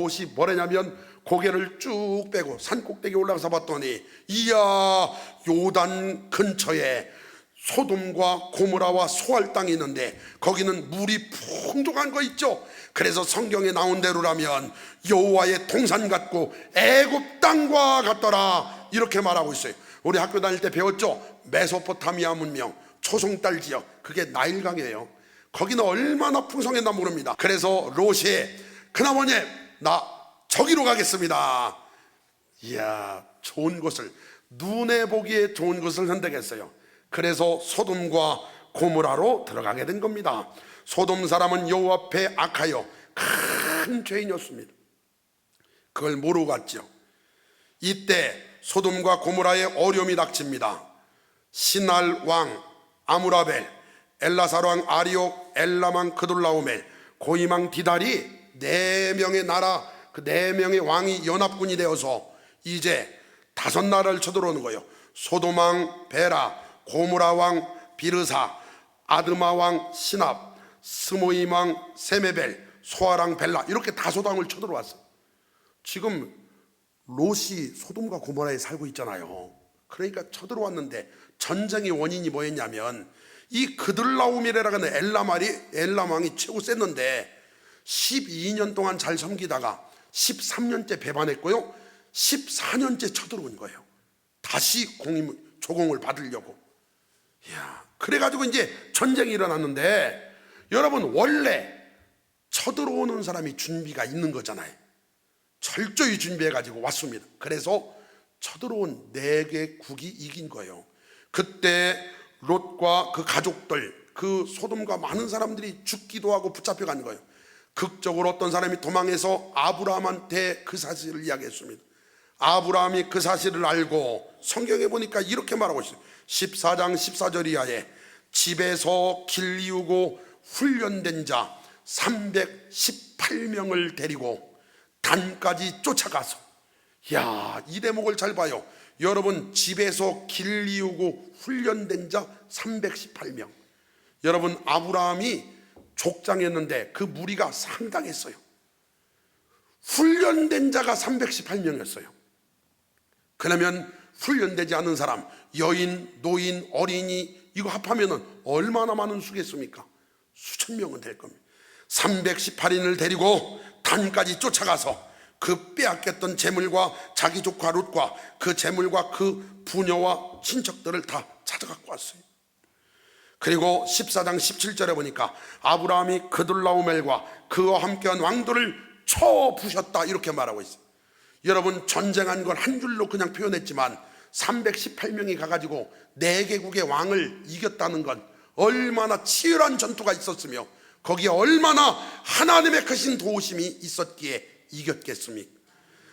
롯이 뭐라냐면 고개를 쭉 빼고 산 꼭대기에 올라가서 봤더니 이야, 요단 근처에 소돔과 고모라와 소알 땅이 있는데 거기는 물이 풍족한 거 있죠. 그래서 성경에 나온 대로라면 여호와의 동산 같고 애굽 땅과 같더라, 이렇게 말하고 있어요. 우리 학교 다닐 때 배웠죠. 메소포타미아 문명, 초송달 지역, 그게 나일강이에요. 거기는 얼마나 풍성했나 모릅니다. 그래서 롯이 그나마니 나 저기로 가겠습니다. 이야, 좋은 곳을, 눈에 보기에 좋은 곳을 선택했어요. 그래서 소돔과 고모라로 들어가게 된 겁니다. 소돔 사람은 여호와 앞에 악하여 큰 죄인이었습니다. 그걸 모르고 갔죠. 이때 소돔과 고모라에 어려움이 닥칩니다. 시날 왕 아무라벨, 엘라살 왕 아리옥, 엘람 왕 그돌라오멜, 고임 왕 디달이 4명의 나라, 그 4명의 왕이 연합군이 되어서 이제 5나라를 쳐들어오는 거예요. 소돔 왕 베라, 고모라 왕 비르사, 아드마 왕 시납, 스모임 왕 세메벨, 소알 왕 벨라, 이렇게 5당을 쳐들어왔어요. 지금 롯이 소돔과 고모라에 살고 있잖아요. 그러니까 쳐들어왔는데 전쟁의 원인이 뭐였냐면 이 그들라오멜이라는 엘람 왕이 최고 셌는데 12년 동안 잘 섬기다가 13년째 배반했고요, 14년째 쳐들어온 거예요. 다시 조공을 받으려고. 이야, 그래가지고 이제 전쟁이 일어났는데, 여러분 원래 쳐들어오는 사람이 준비가 있는 거잖아요. 철저히 준비해가지고 왔습니다. 그래서 쳐들어온 4개국이 이긴 거예요. 그때 롯과 그 가족들, 그 소돔과 많은 사람들이 죽기도 하고 붙잡혀간 거예요. 극적으로 어떤 사람이 도망해서 아브라함한테 그 사실을 이야기했습니다. 아브라함이 그 사실을 알고 성경에 보니까 이렇게 말하고 있어요. 14장 14절 이하에 집에서 길 이우고 훈련된 자 318명을 데리고 단까지 쫓아가서, 야, 이 대목을 잘 봐요. 여러분, 집에서 길 이우고 훈련된 자 318명. 여러분, 아브라함이 족장했는데 그 무리가 상당했어요. 훈련된 자가 318명이었어요. 그러면 훈련되지 않은 사람, 여인, 노인, 어린이, 이거 합하면 얼마나 많은 수겠습니까? 수천 명은 될 겁니다. 318인을 데리고 단까지 쫓아가서 그 빼앗겼던 재물과 자기 조카 롯과 그 재물과 그 부녀와 친척들을 다 찾아갖고 왔어요. 그리고 14장 17절에 보니까 아브라함이 그돌라오멜과 그와 함께한 왕들을 쳐 부셨다, 이렇게 말하고 있어요. 여러분, 전쟁한 걸 한 줄로 그냥 표현했지만 318명이 가가지고 4개국의 왕을 이겼다는 건 얼마나 치열한 전투가 있었으며 거기에 얼마나 하나님의 크신 도우심이 있었기에 이겼겠습니까?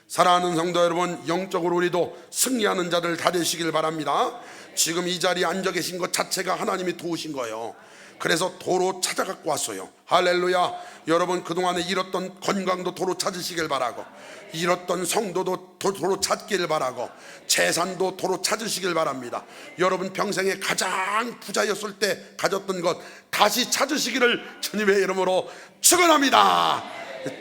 사랑하는 성도 여러분, 영적으로 우리도 승리하는 자들 다 되시길 바랍니다. 지금 이 자리에 앉아 계신 것 자체가 하나님이 도우신 거예요. 그래서 도로 찾아갖고 왔어요. 할렐루야. 여러분, 그동안에 잃었던 건강도 도로 찾으시길 바라고, 잃었던 성도도 도로 찾기를 바라고, 재산도 도로 찾으시길 바랍니다. 여러분 평생에 가장 부자였을 때 가졌던 것 다시 찾으시기를 주님의 이름으로 축원합니다.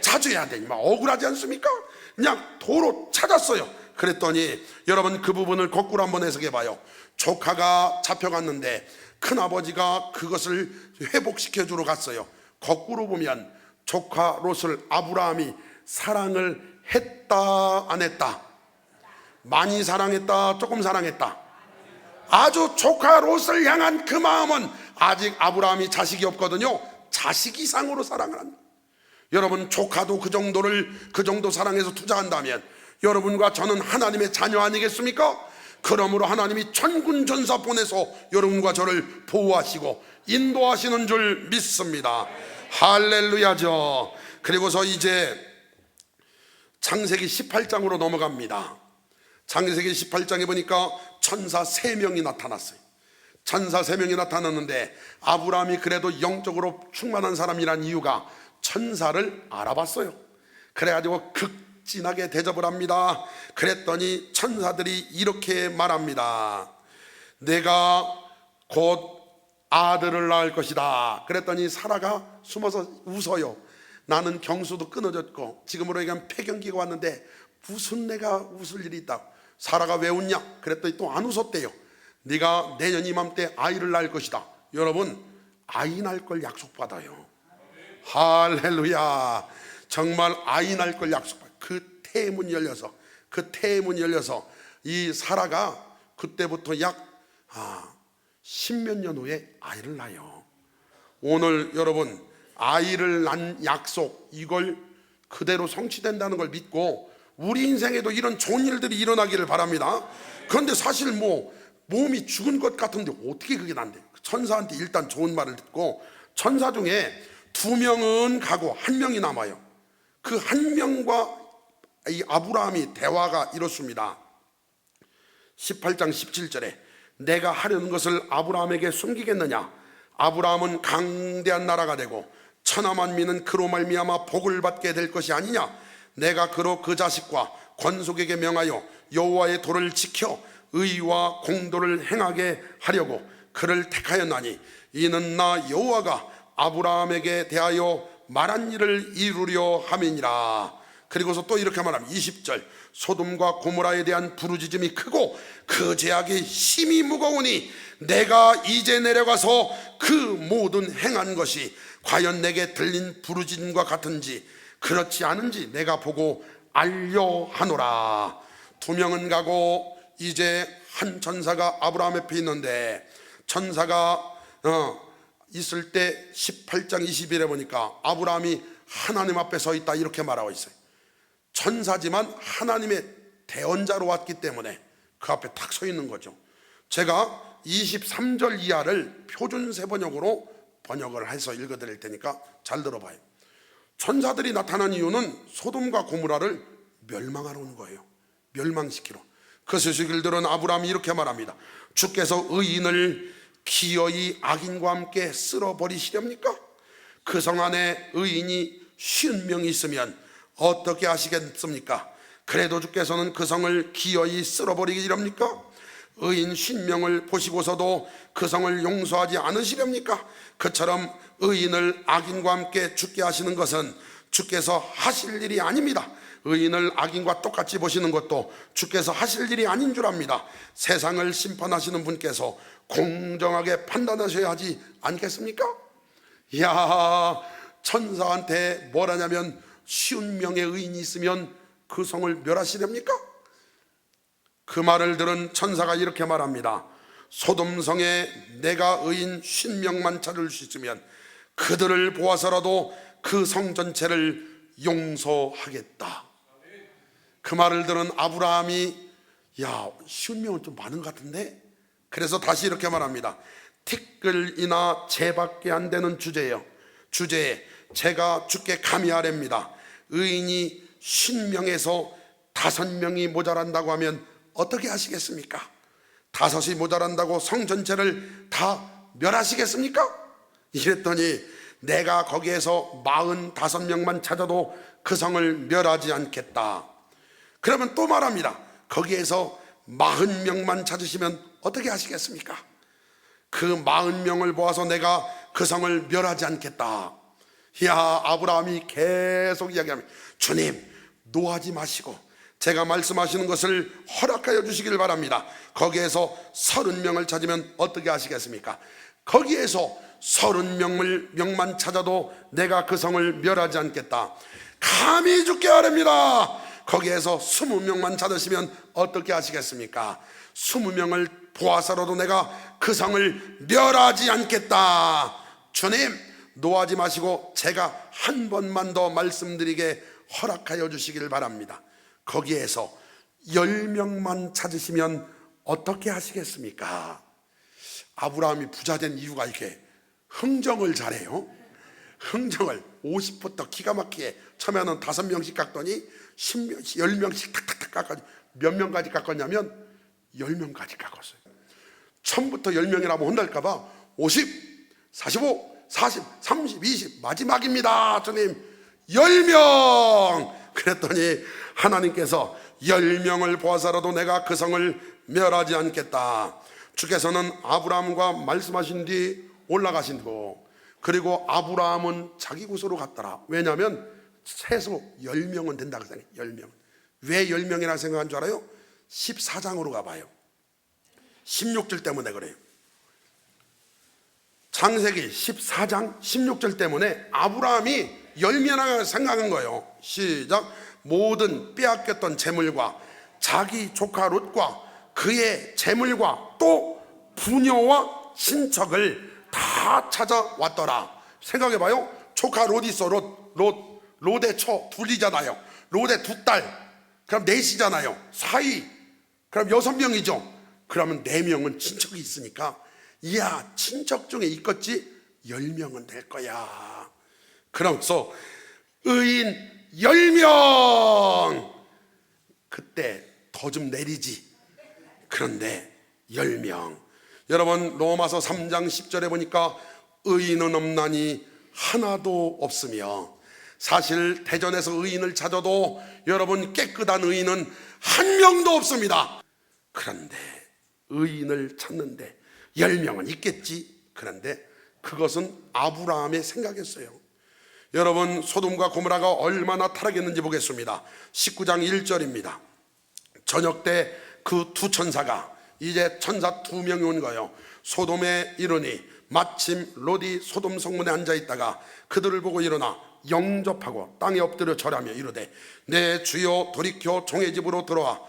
찾아야 돼. 억울하지 않습니까? 그냥 도로 찾았어요. 그랬더니 여러분, 그 부분을 거꾸로 한번 해석해 봐요. 조카가 잡혀갔는데 큰아버지가 그것을 회복시켜 주러 갔어요. 거꾸로 보면 조카 롯을 아브라함이 사랑을 했다, 안 했다? 많이 사랑했다, 조금 사랑했다? 아주 조카 롯을 향한 그 마음은, 아직 아브라함이 자식이 없거든요, 자식 이상으로 사랑을 한다. 여러분, 조카도 그 정도 사랑해서 투자한다면 여러분과 저는 하나님의 자녀 아니겠습니까? 그러므로 하나님이 천군 전사 보내서 여러분과 저를 보호하시고 인도하시는 줄 믿습니다. 할렐루야죠. 그리고서 이제 창세기 18장으로 넘어갑니다. 창세기 18장에 보니까 천사 3명이 나타났어요. 천사 3명이 나타났는데 아브라함이 그래도 영적으로 충만한 사람이란 이유가 천사를 알아봤어요. 그래가지고 극진하게 대접을 합니다. 그랬더니 천사들이 이렇게 말합니다. 내가 곧 아들을 낳을 것이다. 그랬더니 사라가 숨어서 웃어요. 나는 경수도 끊어졌고 지금으로 얘기하면 폐경기가 왔는데 무슨 내가 웃을 일이 있다. 사라가 왜 웃냐? 그랬더니 또 안 웃었대요. 네가 내년 이맘때 아이를 낳을 것이다. 여러분, 아이 낳을 걸 약속받아요. 할렐루야. 정말 아이 낳을 걸 약속받아요. 그 태문이 열려서 이 사라가 그때부터 약 10몇 년 후에 아이를 낳아요. 오늘 여러분, 아이를 낳은 약속, 이걸 그대로 성취된다는 걸 믿고 우리 인생에도 이런 좋은 일들이 일어나기를 바랍니다. 그런데 사실 몸이 죽은 것 같은데 어떻게 그게 난대? 천사한테 일단 좋은 말을 듣고, 천사 중에 2명은 가고 1명이 남아요. 그 1명과 이 아브라함이 대화가 이렇습니다. 18장 17절에 내가 하려는 것을 아브라함에게 숨기겠느냐? 아브라함은 강대한 나라가 되고 천하 만민은 그로 말미암아 복을 받게 될 것이 아니냐? 내가 그로 그 자식과 권속에게 명하여 여호와의 도를 지켜 의와 공도를 행하게 하려고 그를 택하였나니 이는 나 여호와가 아브라함에게 대하여 말한 일을 이루려 함이니라. 그리고서 또 이렇게 말합니다. 20절 소돔과 고모라에 대한 부르짖음이 크고 그 죄악이 힘이 무거우니 내가 이제 내려가서 그 모든 행한 것이 과연 내게 들린 부르짖음과 같은지 그렇지 않은지 내가 보고 알려 하노라. 2명은 가고 이제 한 천사가 아브라함 옆에 있는데, 천사가 있을 때 18장 20일에 보니까 아브라함이 하나님 앞에 서 있다 이렇게 말하고 있어요. 천사지만 하나님의 대언자로 왔기 때문에 그 앞에 탁 서 있는 거죠. 제가 23절 이하를 표준 세번역으로 번역을 해서 읽어드릴 테니까 잘 들어봐요. 천사들이 나타난 이유는 소돔과 고모라를 멸망하러 거예요. 멸망시키러. 그 소식을 들은 아브라함이 이렇게 말합니다. 주께서 의인을 기어이 악인과 함께 쓸어버리시렵니까? 그 성 안에 의인이 50명이 있으면 어떻게 하시겠습니까? 그래도 주께서는 그 성을 기어이 쓸어버리기렵니까? 의인 50명을 보시고서도 그 성을 용서하지 않으시렵니까? 그처럼 의인을 악인과 함께 죽게 하시는 것은 주께서 하실 일이 아닙니다. 의인을 악인과 똑같이 보시는 것도 주께서 하실 일이 아닌 줄 압니다. 세상을 심판하시는 분께서 공정하게 판단하셔야 하지 않겠습니까? 이야, 천사한테 뭘 하냐면 50명의 의인이 있으면 그 성을 멸하시렵니까? 그 말을 들은 천사가 이렇게 말합니다. 소돔성에 내가 의인 50명만 찾을 수 있으면 그들을 보아서라도 그 성 전체를 용서하겠다. 그 말을 들은 아브라함이 야, 50명은 좀 많은 것 같은데? 그래서 다시 이렇게 말합니다. 티끌이나 재밖에 안 되는 주제에 제가 주께 감히 아뢰입니다. 의인이 50명에서 5명이 모자란다고 하면 어떻게 하시겠습니까? 5이 모자란다고 성 전체를 다 멸하시겠습니까? 이랬더니 내가 거기에서 45명만 찾아도 그 성을 멸하지 않겠다. 그러면 또 말합니다. 거기에서 40명만 찾으시면 어떻게 하시겠습니까? 그 40명을 모아서 내가 그 성을 멸하지 않겠다. 이야, 아브라함이 계속 이야기합니다. 주님, 노하지 마시고 제가 말씀하시는 것을 허락하여 주시길 바랍니다. 거기에서 30명을 찾으면 어떻게 하시겠습니까? 거기에서 30명만 찾아도 내가 그 성을 멸하지 않겠다. 감히 주께 아뢰입니다. 거기에서 20명만 찾으시면 어떻게 하시겠습니까? 20명을 보아서라도 내가 그 성을 멸하지 않겠다. 주님, 노하지 마시고 제가 한 번만 더 말씀드리게 허락하여 주시길 바랍니다. 거기에서 10명만 찾으시면 어떻게 하시겠습니까? 아브라함이 부자된 이유가 이렇게 흥정을 잘해요. 흥정을 50부터 기가 막히게 처음에는 5명씩 깎더니 10명씩 탁탁탁 깎아서 몇 명까지 깎았냐면 10명까지 깎았어요. 처음부터 10명이라고 혼날까봐 50, 45, 40, 30, 20 마지막입니다. 주님 10명. 그랬더니 하나님께서 10명을 보아서라도 내가 그 성을 멸하지 않겠다. 주께서는 아브라함과 말씀하신 뒤 올라가신 거 그리고 아브라함은 자기 곳으로 갔더라. 왜냐하면 최소 10명은 된다고 생각해요. 10명. 왜 10명이라 생각한 줄 알아요? 14장으로 가봐요. 16절 때문에 그래요. 창세기 14장 16절 때문에 아브라함이 10명이나 생각한 거예요. 시작. 모든 빼앗겼던 재물과 자기 조카 롯과 그의 재물과 또 부녀와 친척을 다 찾아왔더라. 생각해봐요. 조카 롯 있어. 롯의 처 둘이잖아요. 롯의 두 딸, 그럼 넷이잖아요. 사이, 그럼 6명이죠. 그러면 4명은 친척이 있으니까, 이야, 친척 중에 있겠지 10명은 될 거야. 그러면서 의인 10명. 그때 더 좀 내리지. 그런데 10명. 여러분, 로마서 3장 10절에 보니까 의인은 없나니 하나도 없으며, 사실 대전에서 의인을 찾아도 여러분 깨끗한 의인은 한 명도 없습니다. 그런데 의인을 찾는데 10명은 있겠지. 그런데 그것은 아브라함의 생각이었어요. 여러분, 소돔과 고모라가 얼마나 타락했는지 보겠습니다. 19장 1절입니다. 저녁 때 그 두 천사가, 이제 천사 2명이 온 거예요. 소돔에 이르니 마침 롯이 소돔 성문에 앉아있다가 그들을 보고 일어나 영접하고 땅에 엎드려 절하며 이르되, 내 주여 돌이켜 종의 집으로 들어와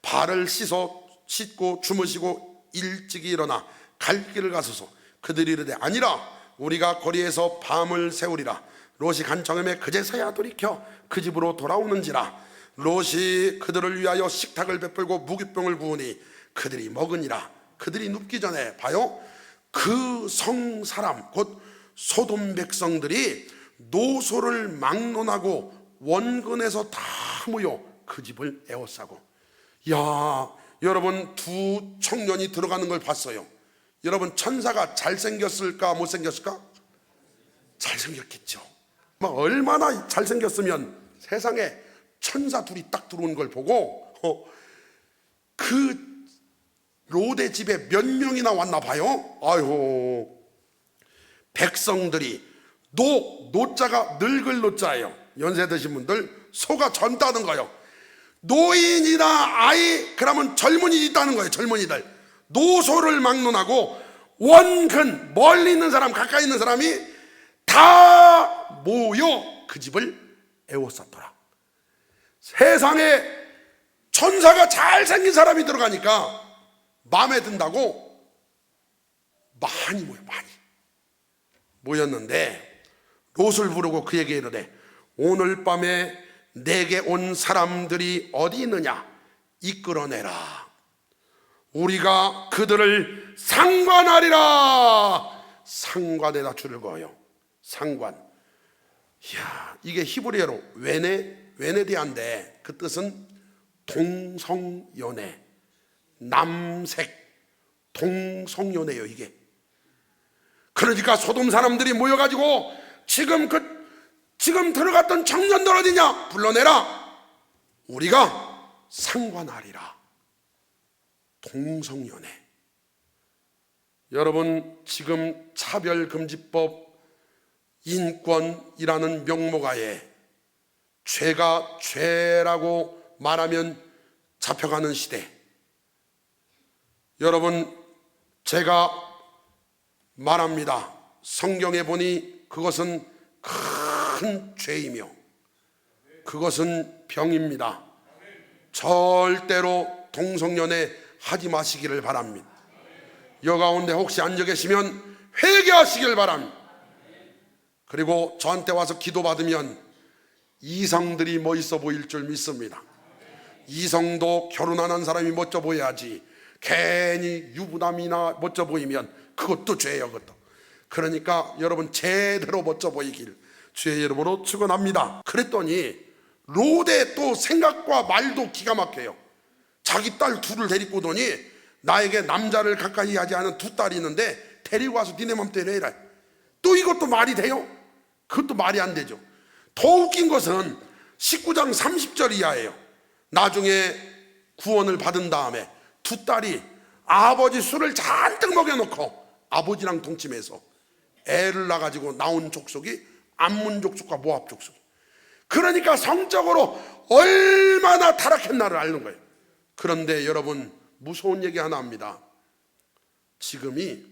발을 씻고 주무시고 일찍이 일어나 갈 길을 가소서. 그들이 이르되, 아니라 우리가 거리에서 밤을 새우리라. 롯이 간청함에 그제서야 돌이켜 그 집으로 돌아오는지라. 롯이 그들을 위하여 식탁을 베풀고 무기병을 부으니 그들이 먹으니라. 그들이 눕기 전에 봐요, 그 성 사람 곧 소돔 백성들이 노소를 막론하고 원근에서 다 모여 그 집을 에워싸고. 야, 여러분, 두 청년이 들어가는 걸 봤어요. 여러분, 천사가 잘생겼을까 못생겼을까? 잘생겼겠죠. 얼마나 잘생겼으면 세상에 천사 둘이 딱 들어오는 걸 보고 그 롯의 집에 몇 명이나 왔나 봐요. 아유, 백성들이 노자가 늙을 노자예요. 연세 드신 분들 소가 젊다는 거예요. 노인이나 아이, 그러면 젊은이 있다는 거예요. 젊은이들 노소를 막론하고 원근, 멀리 있는 사람 가까이 있는 사람이 다 모여 그 집을 에워쌌더라. 세상에 천사가 잘생긴 사람이 들어가니까 마음에 든다고 많이 모였는데, 롯을 부르고 그에게 이르되, 오늘 밤에 내게 온 사람들이 어디 있느냐? 이끌어내라. 우리가 그들을 상관하리라. 상관에다 줄을 그어요. 상관. 이야, 이게 히브리어로 웨네디아인데 그 뜻은 동성연애, 남색, 동성연애요 이게. 그러니까 소돔 사람들이 모여가지고 지금 들어갔던 청년들 어디냐? 불러내라. 우리가 상관하리라. 동성연애. 여러분, 지금 차별금지법, 인권이라는 명목하에 죄가 죄라고 말하면 잡혀가는 시대. 여러분, 제가 말합니다. 성경에 보니 그것은 큰 죄이며 그것은 병입니다. 절대로 동성연애 하지 마시기를 바랍니다. 여가운데 혹시 앉아 계시면 회개하시길 바랍니다. 그리고 저한테 와서 기도받으면 이성들이 멋있어 보일 줄 믿습니다. 이성도 결혼 안 한 사람이 멋져 보여야지, 괜히 유부남이나 멋져 보이면 그것도 죄예요. 그것도. 그러니까 여러분, 제대로 멋져 보이길 주의 이름으로 축원합니다. 그랬더니 롯의 또 생각과 말도 기가 막혀요. 자기 딸 둘을 데리고 오더니 나에게 남자를 가까이 하지 않은 두 딸이 있는데 데리고 와서 니네 맘대로 해라. 또 이것도 말이 돼요? 그것도 말이 안 되죠. 더 웃긴 것은 19장 30절 이하예요. 나중에 구원을 받은 다음에 두 딸이 아버지 술을 잔뜩 먹여놓고 아버지랑 동침해서 애를 낳아가지고 나온 족속이 암몬 족속과 모압 족속. 그러니까 성적으로 얼마나 타락했나를 아는 거예요. 그런데 여러분, 무서운 얘기 하나 합니다. 지금이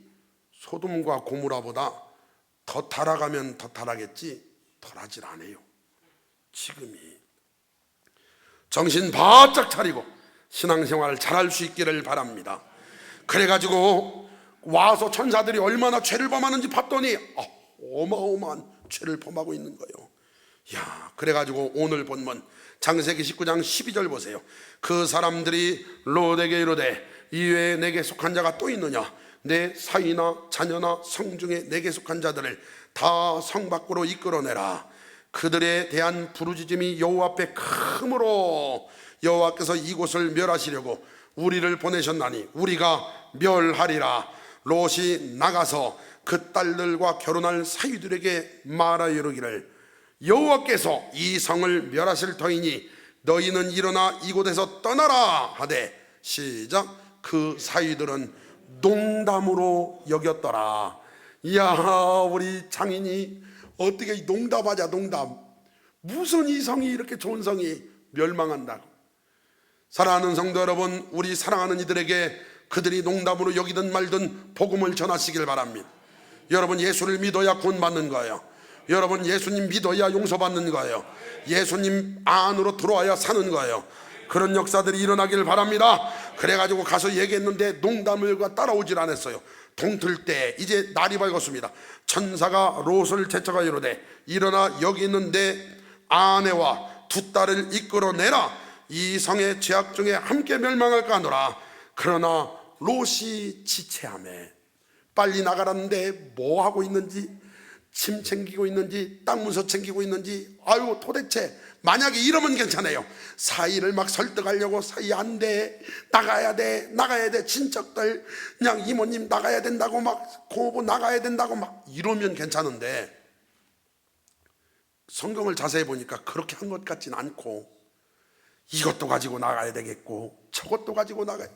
소돔과 고모라보다 더 타락하면 더 타락했지 덜하질 않아요. 지금이. 정신 바짝 차리고 신앙생활을 잘할 수 있기를 바랍니다. 그래가지고 와서 천사들이 얼마나 죄를 범하는지 봤더니 어마어마한 죄를 범하고 있는 거예요. 야, 그래가지고 오늘 본문 창세기 19장 12절 보세요. 그 사람들이 롯에게 이르되 이외에 내게 속한 자가 또 있느냐? 내 사위나 자녀나 성 중에 내게 속한 자들을 다 성 밖으로 이끌어내라. 그들에 대한 부르짖음이 여호와 앞에 크므로 여호와께서 이곳을 멸하시려고 우리를 보내셨나니 우리가 멸하리라. 롯이 나가서 그 딸들과 결혼할 사위들에게 말하여 이르기를 여호와께서 이 성을 멸하실 터이니 너희는 일어나 이곳에서 떠나라 하되, 시작. 그 사위들은 농담으로 여겼더라. 이야, 우리 장인이 어떻게 농담하자, 농담. 무슨 이 성이 이렇게 좋은 성이 멸망한다고. 사랑하는 성도 여러분, 우리 사랑하는 이들에게 그들이 농담으로 여기든 말든 복음을 전하시길 바랍니다. 여러분, 예수를 믿어야 구원받는 거예요. 여러분, 예수님 믿어야 용서받는 거예요. 예수님 안으로 들어와야 사는 거예요. 그런 역사들이 일어나길 바랍니다. 그래가지고 가서 얘기했는데 농담을 따라오질 않았어요. 동틀 때 이제 날이 밝았습니다. 천사가 롯을 제쳐가 이르되 일어나 여기 있는 내 아내와 두 딸을 이끌어내라. 이 성의 죄악 중에 함께 멸망할까 하노라. 그러나 롯이 지체하매, 빨리 나가라는데 뭐 하고 있는지, 침 챙기고 있는지 땅 문서 챙기고 있는지, 아유 도대체 만약에 이러면 괜찮아요. 사이를 막 설득하려고 사이 안 돼, 나가야 돼, 나가야 돼, 친척들 그냥 이모님 나가야 된다고 막 고부 나가야 된다고 막 이러면 괜찮은데, 성경을 자세히 보니까 그렇게 한 것 같진 않고, 이것도 가지고 나가야 되겠고 저것도 가지고 나가야,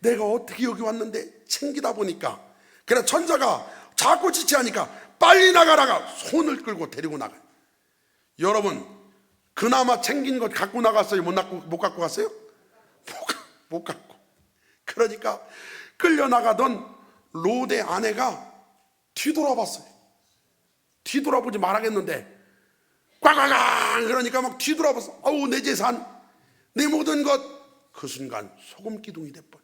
내가 어떻게 여기 왔는데 챙기다 보니까, 그래 천사가 자꾸 지체하니까 빨리 나가라가 손을 끌고 데리고 나가요. 여러분, 그나마 챙긴 것 갖고 나갔어요? 못 갖고 갔어요? 못 갖고. 그러니까 끌려나가던 롯의 아내가 뒤돌아봤어요. 뒤돌아보지 말아야겠는데 꽝꽝꽝 그러니까 막 뒤돌아봤어. 아우, 내 재산, 내 모든 것. 그 순간 소금 기둥이 돼버려.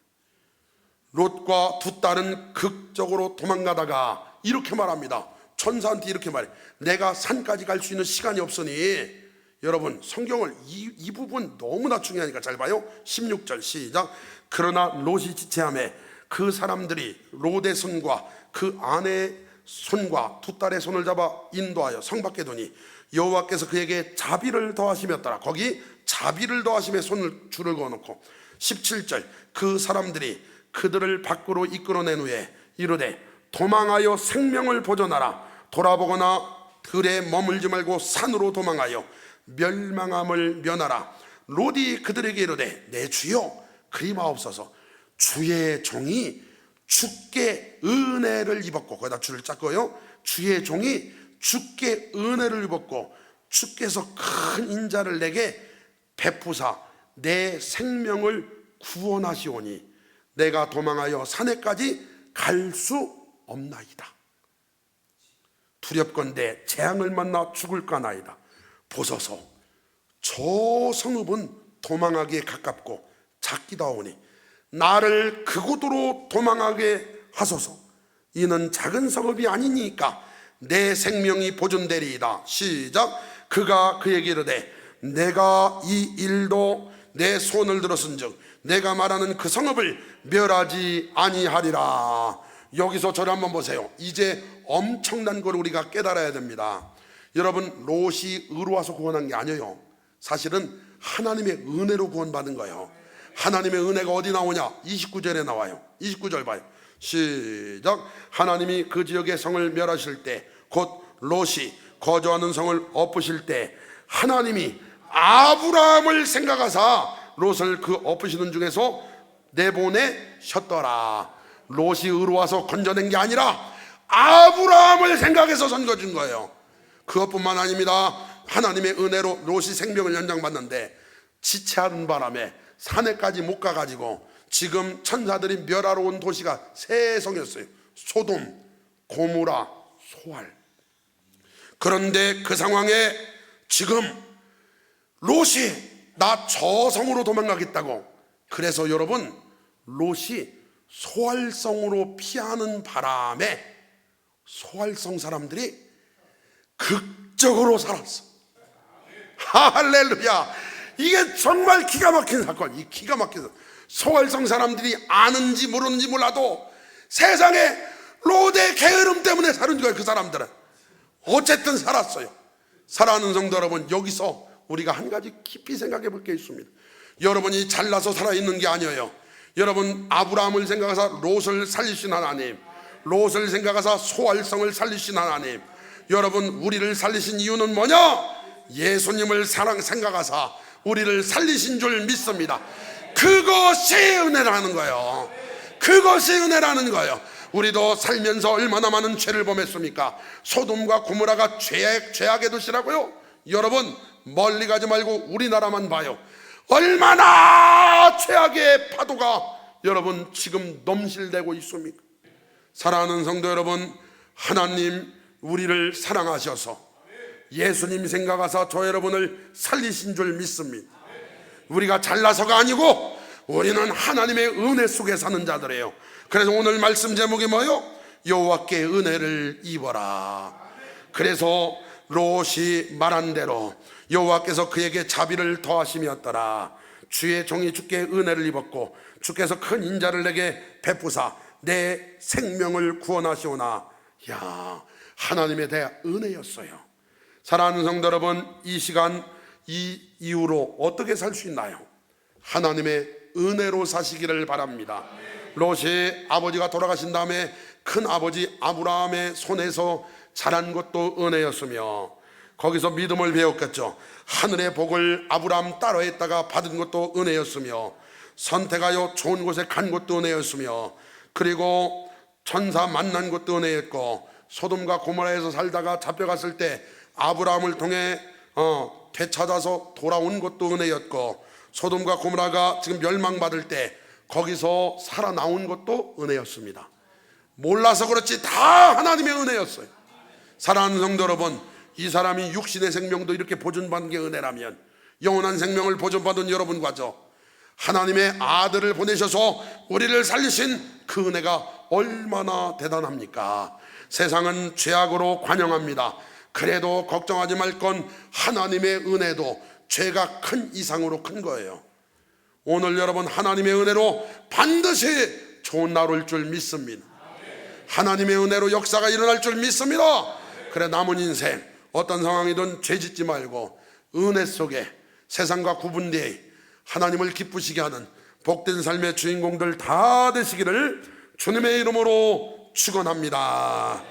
롯과 두 딸은 극적으로 도망가다가 이렇게 말합니다. 천사한테 이렇게 말해. 내가 산까지 갈 수 있는 시간이 없으니. 여러분, 성경을 이 부분 너무나 중요하니까 잘 봐요. 16절 시작. 그러나 롯이 지체하매 그 사람들이 롯의 손과 그 아내의 손과 두 딸의 손을 잡아 인도하여 성 밖에 두니 여호와께서 그에게 자비를 더하시었더라. 거기 자비를 더하심에 손을 줄을 그어놓고 17절 그 사람들이 그들을 밖으로 이끌어낸 후에 이르되 도망하여 생명을 보존하라. 돌아보거나 들에 머물지 말고 산으로 도망하여 멸망함을 면하라. 롯이 그들에게 이르되 내 주여 그리마옵소서. 주의 종이 주께 은혜를 입었고, 거기다 줄을 짰고요. 주의 종이 주께 은혜를 입었고 주께서 큰 인자를 내게 베푸사 내 생명을 구원하시오니 내가 도망하여 산에까지 갈 수 없나이다. 두렵건대 재앙을 만나 죽을까나이다. 보소서, 저 성읍은 도망하기에 가깝고 작기도 하오니 나를 그곳으로 도망하게 하소서. 이는 작은 성읍이 아니니까 내 생명이 보존되리이다. 시작. 그가 그에게 이르되 내가 이 일도 내 손을 들었은즉 내가 말하는 그 성읍을 멸하지 아니하리라. 여기서 저를 한번 보세요. 이제 엄청난 걸 우리가 깨달아야 됩니다. 여러분, 롯이 의로와서 구원한 게 아니에요. 사실은 하나님의 은혜로 구원받은 거예요. 하나님의 은혜가 어디 나오냐? 29절에 나와요. 29절 봐요. 시작. 하나님이 그 지역의 성을 멸하실 때, 곧 롯이 거주하는 성을 엎으실 때 하나님이 아브라함을 생각하사 롯을 그 엎으시는 중에서 내보내셨더라. 롯이 의로와서 건져낸 게 아니라 아브라함을 생각해서 선거 준 거예요. 그것뿐만 아닙니다. 하나님의 은혜로 롯이 생명을 연장받는데 지체하는 바람에 산에까지 못 가가지고 지금 천사들이 멸하러 온 도시가 세 성이었어요. 소돔, 고모라, 소알. 그런데 그 상황에 지금 롯이 나 저 성으로 도망가겠다고, 그래서 여러분 롯이 소알성으로 피하는 바람에 소알성 사람들이 극적으로 살았어. 할렐루야. 이게 정말 기가 막힌 사건. 이 기가 막힌 사건. 소알성 사람들이 아는지 모르는지 몰라도 세상에 롯의 게으름 때문에 사는 거예요. 그 사람들은 어쨌든 살았어요. 사랑하는 성도 여러분, 여기서 우리가 한 가지 깊이 생각해 볼 게 있습니다. 여러분이 잘나서 살아있는 게 아니에요. 여러분 아브라함을 생각하사 롯을 살리신 하나님, 롯을 생각하사 소알성을 살리신 하나님, 여러분 우리를 살리신 이유는 뭐냐? 예수님을 생각하사 우리를 살리신 줄 믿습니다. 그것이 은혜라는 거예요. 그것이 은혜라는 거예요. 우리도 살면서 얼마나 많은 죄를 범했습니까? 소돔과 고모라가 죄악의 도시라고요? 여러분 멀리 가지 말고 우리나라만 봐요. 얼마나 죄악의 파도가 여러분 지금 넘실대고 있습니까? 사랑하는 성도 여러분, 하나님 우리를 사랑하셔서 예수님 생각하사 저 여러분을 살리신 줄 믿습니다. 우리가 잘나서가 아니고 우리는 하나님의 은혜 속에 사는 자들이에요. 그래서 오늘 말씀 제목이 뭐예요? 여호와께 은혜를 입어라. 그래서 롯이 말한 대로 여호와께서 그에게 자비를 더하심이었더라. 주의 종이 주께 은혜를 입었고 주께서 큰 인자를 내게 베푸사 내 생명을 구원하시오나. 야, 하나님에 대한 은혜였어요. 사랑하는 성도 여러분, 이 시간 이 이후로 어떻게 살 수 있나요? 하나님의 은혜로 사시기를 바랍니다. 롯이 아버지가 돌아가신 다음에 큰 아버지 아브라함의 손에서 자란 것도 은혜였으며 거기서 믿음을 배웠겠죠. 하늘의 복을 아브라함 따라했다가 받은 것도 은혜였으며 선택하여 좋은 곳에 간 것도 은혜였으며 그리고 천사 만난 것도 은혜였고 소돔과 고모라에서 살다가 잡혀갔을 때 아브라함을 통해 되찾아서 돌아온 것도 은혜였고 소돔과 고모라가 지금 멸망받을 때 거기서 살아나온 것도 은혜였습니다. 몰라서 그렇지 다 하나님의 은혜였어요. 사랑하는 성도 여러분, 이 사람이 육신의 생명도 이렇게 보존받은 게 은혜라면 영원한 생명을 보존받은 여러분과 저 하나님의 아들을 보내셔서 우리를 살리신 그 은혜가 얼마나 대단합니까? 세상은 죄악으로 관영합니다. 그래도 걱정하지 말 건 하나님의 은혜도 죄가 큰 이상으로 큰 거예요. 오늘 여러분 하나님의 은혜로 반드시 좋은 날 올 줄 믿습니다. 하나님의 은혜로 역사가 일어날 줄 믿습니다. 그래 남은 인생 어떤 상황이든 죄 짓지 말고 은혜 속에 세상과 구분되어 하나님을 기쁘시게 하는 복된 삶의 주인공들 다 되시기를 주님의 이름으로 축원합니다.